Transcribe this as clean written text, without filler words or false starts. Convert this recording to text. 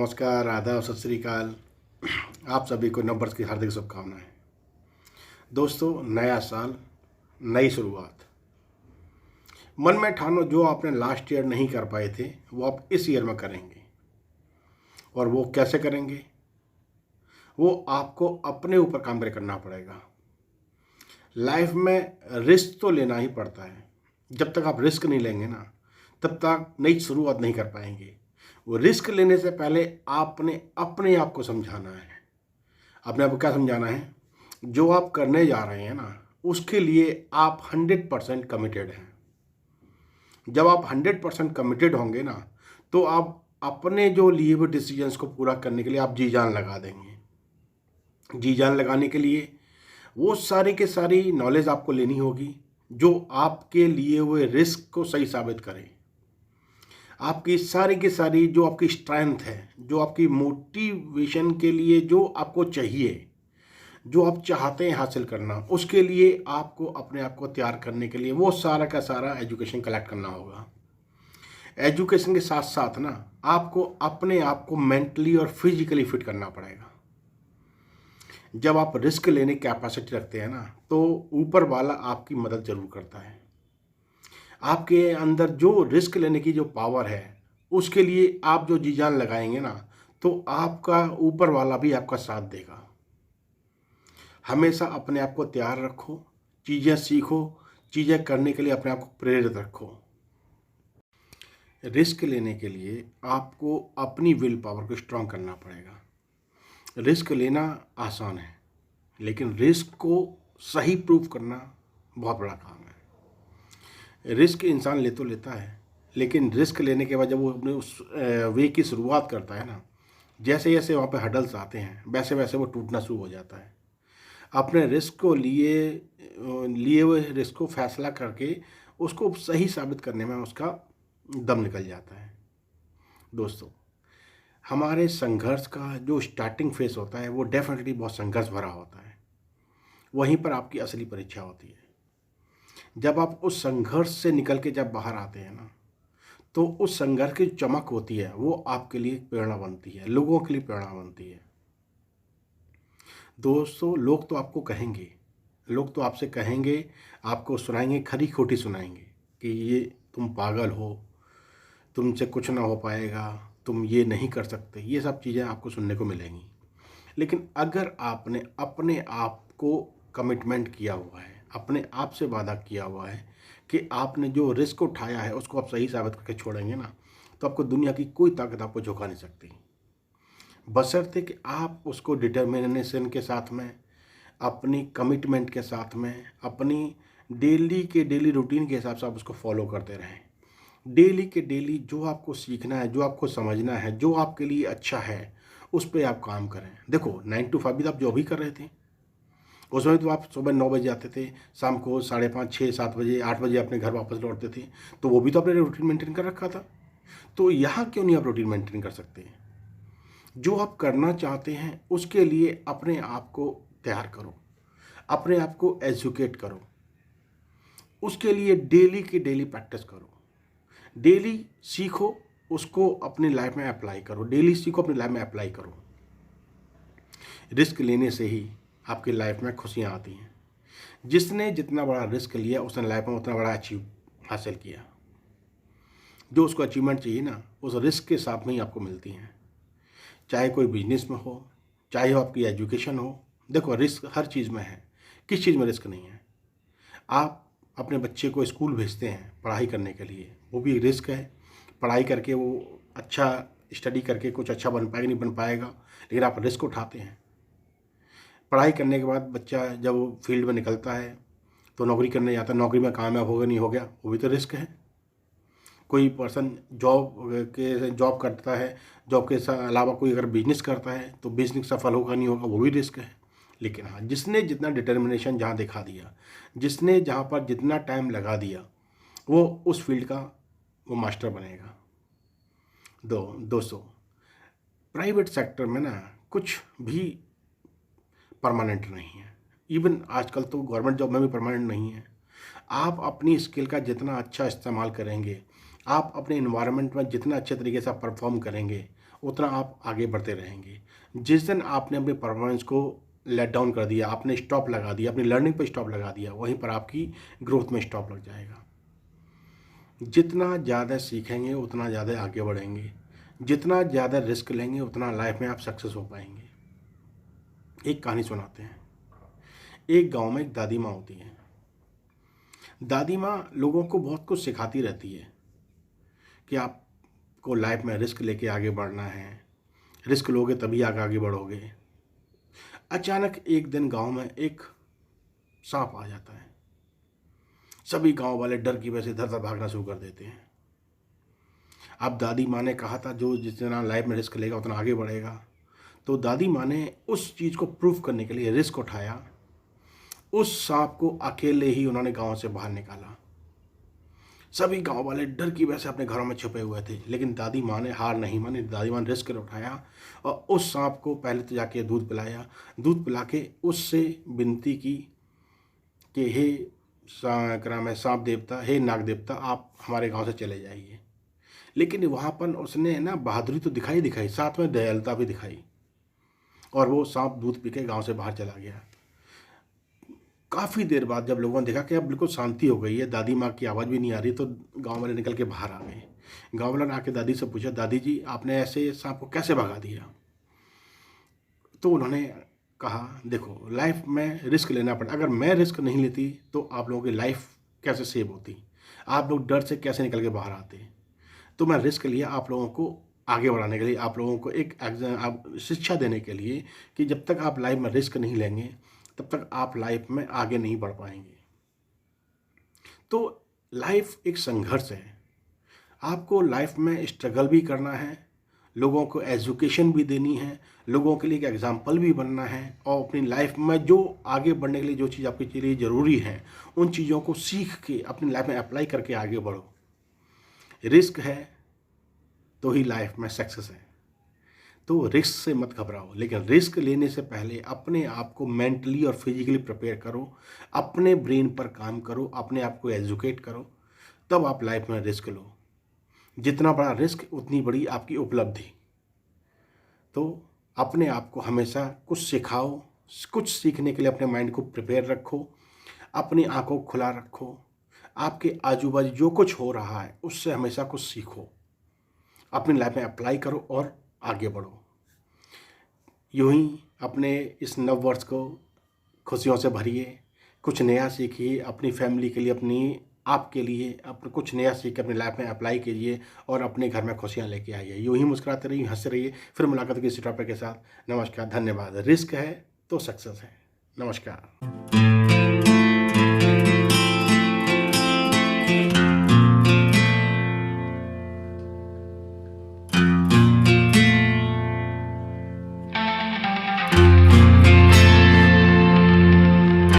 नमस्कार, आदाब, सत श्री अकाल। आप सभी को नववर्ष की हार्दिक शुभकामनाएं। दोस्तों, नया साल, नई शुरुआत। मन में ठानो जो आपने लास्ट ईयर नहीं कर पाए थे वो आप इस ईयर में करेंगे। और वो कैसे करेंगे? वो आपको अपने ऊपर काम करना पड़ेगा। लाइफ में रिस्क तो लेना ही पड़ता है। जब तक आप रिस्क नहीं लेंगे ना, तब तक नई शुरुआत नहीं कर पाएंगे। वो रिस्क लेने से पहले आपने अपने आप को समझाना है। अपने आप को क्या समझाना है? जो आप करने जा रहे हैं ना, उसके लिए आप 100% कमिटेड हैं। जब आप 100% कमिटेड होंगे ना, तो आप अपने जो लिए हुए डिसीजंस को पूरा करने के लिए आप जी जान लगा देंगे। जी जान लगाने के लिए वो सारी के सारी नॉलेज आपको लेनी होगी जो आपके लिए हुए रिस्क को सही साबित करे। आपकी सारी की सारी जो आपकी स्ट्रेंथ है, जो आपकी मोटिवेशन के लिए जो आपको चाहिए, जो आप चाहते हैं हासिल करना, उसके लिए आपको अपने आप को तैयार करने के लिए वो सारा का सारा एजुकेशन कलेक्ट करना होगा। एजुकेशन के साथ साथ ना आपको अपने आप को मेंटली और फिजिकली फिट करना पड़ेगा। जब आप रिस्क लेने की कैपेसिटी रखते हैं ना, तो ऊपर वाला आपकी मदद जरूर करता है। आपके अंदर जो रिस्क लेने की जो पावर है, उसके लिए आप जो जी जान लगाएंगे ना, तो आपका ऊपर वाला भी आपका साथ देगा। हमेशा अपने आप को तैयार रखो, चीज़ें सीखो, चीज़ें करने के लिए अपने आप को प्रेरित रखो। रिस्क लेने के लिए आपको अपनी विल पावर को स्ट्रांग करना पड़ेगा। रिस्क लेना आसान है, लेकिन रिस्क को सही प्रूफ करना बहुत बड़ा काम है। रिस्क इंसान ले तो लेता है, लेकिन रिस्क लेने के बाद जब वो अपने उस वे की शुरुआत करता है ना, जैसे जैसे वहाँ पे हडल्स आते हैं, वैसे वैसे वो टूटना शुरू हो जाता है। अपने रिस्क को लिए हुए रिस्क को फैसला करके उसको सही साबित करने में उसका दम निकल जाता है। दोस्तों, हमारे संघर्ष का जो स्टार्टिंग फेस होता है वो डेफिनेटली बहुत संघर्ष भरा होता है। वहीं पर आपकी असली परीक्षा होती है। जब आप उस संघर्ष से निकल के जब बाहर आते हैं ना, तो उस संघर्ष की चमक होती है, वो आपके लिए प्रेरणा बनती है, लोगों के लिए प्रेरणा बनती है। दोस्तों, लोग तो आपको कहेंगे, लोग तो आपसे कहेंगे, आपको सुनाएंगे, खरी खोटी सुनाएंगे कि ये तुम पागल हो, तुमसे कुछ ना हो पाएगा, तुम ये नहीं कर सकते। ये सब चीज़ें आपको सुनने को मिलेंगी। लेकिन अगर आपने अपने आप को कमिटमेंट किया हुआ है, अपने आप से वादा किया हुआ है कि आपने जो रिस्क उठाया है उसको आप सही साबित करके छोड़ेंगे ना, तो आपको दुनिया की कोई ताकत आपको झुका नहीं सकती, बशर्ते कि आप उसको डिटर्मिनेशन के साथ में, अपनी कमिटमेंट के साथ में, अपनी डेली रूटीन के हिसाब से आप उसको फॉलो करते रहें। डेली के डेली जो आपको सीखना है, जो आपको समझना है, जो आपके लिए अच्छा है, उस पर आप काम करें। देखो, 9 to 5 भी तो आप जो भी कर रहे थे, उसमें तो आप सुबह 9 बजे आते थे, शाम को 5:30, 6, 7 बजे, 8 बजे अपने घर वापस लौटते थे, तो वो भी तो आपने रूटीन मेंटेन कर रखा था। तो यहाँ क्यों नहीं आप रूटीन मेंटेन कर सकते हैं? जो आप करना चाहते हैं उसके लिए अपने आप को तैयार करो, अपने आप को एजुकेट करो, उसके लिए डेली की डेली प्रैक्टिस करो, डेली सीखो, उसको अपनी लाइफ में अप्लाई करो, डेली सीखो, अपनी लाइफ में अप्लाई करो। रिस्क लेने से ही आपकी लाइफ में खुशियाँ आती हैं। जिसने जितना बड़ा रिस्क लिया उसने लाइफ में उतना बड़ा हासिल किया। जो उसको अचीवमेंट चाहिए ना, उस रिस्क के साथ में ही आपको मिलती हैं। चाहे कोई बिजनेस में हो, चाहे वो आपकी एजुकेशन हो। देखो, रिस्क हर चीज़ में है, किस चीज़ में रिस्क नहीं है? आप अपने बच्चे को स्कूल भेजते हैं पढ़ाई करने के लिए, वो भी रिस्क है। पढ़ाई करके वो अच्छा स्टडी करके कुछ अच्छा बन पाएगा, नहीं बन पाएगा, लेकिन आप रिस्क उठाते हैं। पढ़ाई करने के बाद बच्चा जब फील्ड में निकलता है तो नौकरी करने जाता है, नौकरी में कामयाब हो गया नहीं हो गया, वो भी तो रिस्क है। कोई पर्सन जॉब करता है, जॉब के अलावा कोई अगर बिजनेस करता है तो बिजनेस सफल होगा नहीं होगा, वो भी रिस्क है। लेकिन हाँ, जिसने जितना डिटर्मिनेशन जहाँ दिखा दिया, जिसने जहाँ पर जितना टाइम लगा दिया, वो उस फील्ड का वो मास्टर बनेगा। दोस्तों, प्राइवेट सेक्टर में ना कुछ भी परमानेंट नहीं है। इवन आजकल तो गवर्नमेंट जॉब में भी परमानेंट नहीं है। आप अपनी स्किल का जितना अच्छा इस्तेमाल करेंगे, आप अपने इन्वायरमेंट में जितना अच्छे तरीके से आप परफॉर्म करेंगे, उतना आप आगे बढ़ते रहेंगे। जिस दिन आपने अपने परफॉर्मेंस को लेट डाउन कर दिया, आपने स्टॉप लगा दिया, अपनी लर्निंग पर स्टॉप लगा दिया, वहीं पर आपकी ग्रोथ में स्टॉप लग जाएगा। जितना ज़्यादा सीखेंगे उतना ज़्यादा आगे बढ़ेंगे, जितना ज़्यादा रिस्क लेंगे उतना लाइफ में आप सक्सेस हो पाएंगे। एक कहानी सुनाते हैं। एक गांव में एक दादी माँ होती है। दादी माँ लोगों को बहुत कुछ सिखाती रहती है कि आपको लाइफ में रिस्क लेके आगे बढ़ना है, रिस्क लोगे तभी आगे आगे बढ़ोगे। अचानक एक दिन गांव में एक सांप आ जाता है। सभी गांव वाले डर की वजह से इधर उधर भागना शुरू कर देते हैं। अब दादी माँ ने कहा था जो जितना लाइफ में रिस्क लेगा उतना आगे बढ़ेगा, तो दादी माँ ने उस चीज़ को प्रूव करने के लिए रिस्क उठाया। उस सांप को अकेले ही उन्होंने गांव से बाहर निकाला। सभी गांव वाले डर की वजह से अपने घरों में छुपे हुए थे, लेकिन दादी माँ ने हार नहीं मानी। दादी माँ ने रिस्क उठाया और उस सांप को पहले तो जाके दूध पिलाया। दूध पिला के उससे विनती की कि हे क्या नाम है, सांप देवता, हे नाग देवता, आप हमारे गांव से चले जाइए। लेकिन वहाँ पर उसने ना बहादुरी तो दिखाई, साथ में दयालुता भी दिखाई, और वो सांप दूध पी के गाँव से बाहर चला गया। काफ़ी देर बाद जब लोगों ने देखा कि अब बिल्कुल शांति हो गई है, दादी माँ की आवाज़ भी नहीं आ रही, तो गांव वाले निकल के बाहर आ गए। गांव वाले ने आके दादी से पूछा, दादी जी आपने ऐसे सांप को कैसे भगा दिया? तो उन्होंने कहा, देखो लाइफ में रिस्क लेना पड़ा। अगर मैं रिस्क नहीं लेती तो आप लोगों की लाइफ कैसे सेव होती, आप लोग डर से कैसे निकल के बाहर आते। तो मैं रिस्क लिया आप लोगों को आगे बढ़ाने के लिए, आप लोगों को एक आप शिक्षा देने के लिए कि जब तक आप लाइफ में रिस्क नहीं लेंगे तब तक आप लाइफ में आगे नहीं बढ़ पाएंगे। तो लाइफ एक संघर्ष है। आपको लाइफ में स्ट्रगल भी करना है, लोगों को एजुकेशन भी देनी है, लोगों के लिए एक एग्जाम्पल भी बनना है, और अपनी लाइफ में जो आगे बढ़ने के लिए जो चीज़ आपके लिए ज़रूरी है उन चीज़ों को सीख के अपनी लाइफ में अप्लाई करके आगे बढ़ो। रिस्क है तो ही लाइफ में सक्सेस है। तो रिस्क से मत घबराओ, लेकिन रिस्क लेने से पहले अपने आप को मेंटली और फिजिकली प्रिपेयर करो, अपने ब्रेन पर काम करो, अपने आप को एजुकेट करो, तब आप लाइफ में रिस्क लो। जितना बड़ा रिस्क उतनी बड़ी आपकी उपलब्धि। तो अपने आप को हमेशा कुछ सिखाओ, कुछ सीखने के लिए अपने माइंड को प्रिपेयर रखो, अपनी आंखों को खुला रखो, आपके आजू बाजू जो कुछ हो रहा है उससे हमेशा कुछ सीखो, अपनी लाइफ में अप्लाई करो और आगे बढ़ो। यूं ही अपने इस नव वर्ष को खुशियों से भरिए, कुछ नया सीखिए, अपनी फैमिली के लिए, अपनी आपके लिए अपने कुछ नया सीख के अपनी लाइफ में अप्लाई कीजिए और अपने घर में खुशियां लेके आइए। यूं ही मुस्कुराते रहिए, हंसते रहिए। फिर मुलाकात किसी टॉपिक के साथ। नमस्कार, धन्यवाद। रिस्क है तो सक्सेस है। नमस्कार।